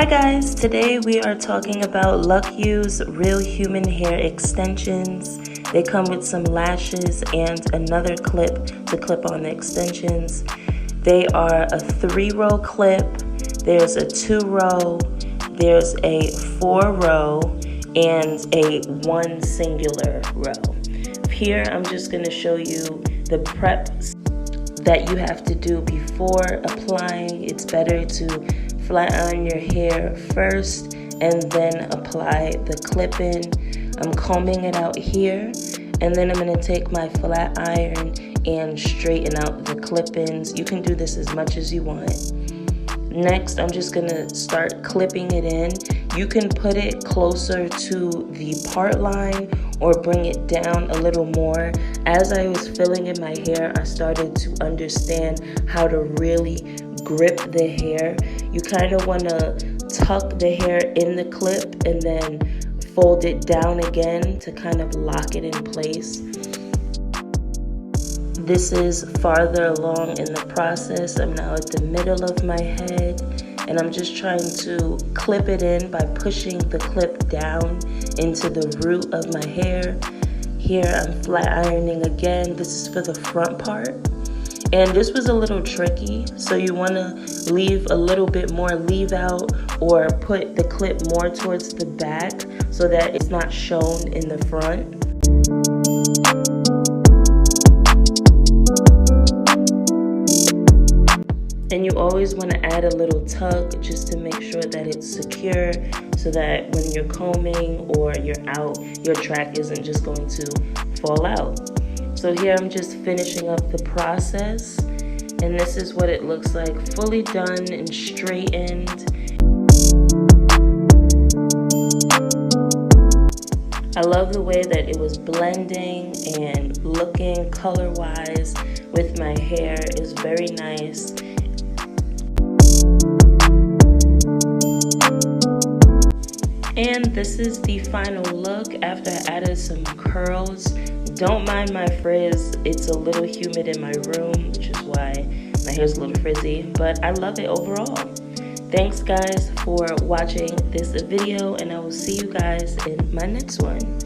guys, today we are talking about LUCKU's Real Human Hair Extensions. They come with some lashes and another clip to clip on the extensions. They are a 3-row clip, there's a 2-row, there's a 4-row, and a 1 singular row. Here I'm just going to show you the preps that you have to do before applying. It's better to flat iron your hair first and then apply the clip-in. I'm combing it out here, and then I'm going to take my flat iron and straighten out the clip-ins. You can do this as much as you want. Next, I'm just going to start clipping it in. You can put it closer to the part line or bring it down a little more. As I was filling in my hair, I started to understand how to really grip the hair. You kind of want to tuck the hair in the clip and then fold it down again to kind of lock it in place. This is farther along in the process. I'm now at the middle of my head, and I'm just trying to clip it in by pushing the clip down into the root of my hair. Here I'm flat ironing again. This is for the front part. And this was a little tricky, so you want to leave a little bit more leave out or put the clip more towards the back so that it's not shown in the front. And you always want to add a little tug just to make sure that it's secure so that when you're combing or you're out, your track isn't just going to fall out. So here I'm just finishing up the process, and this is what it looks like, fully done and straightened. I love the way that it was blending and looking color-wise with my hair. Is very nice. And this is the final look after I added some curls. Don't mind my frizz, it's a little humid in my room, which is why my hair's a little frizzy, but I love it overall. Thanks guys for watching this video, and I will see you guys in my next one.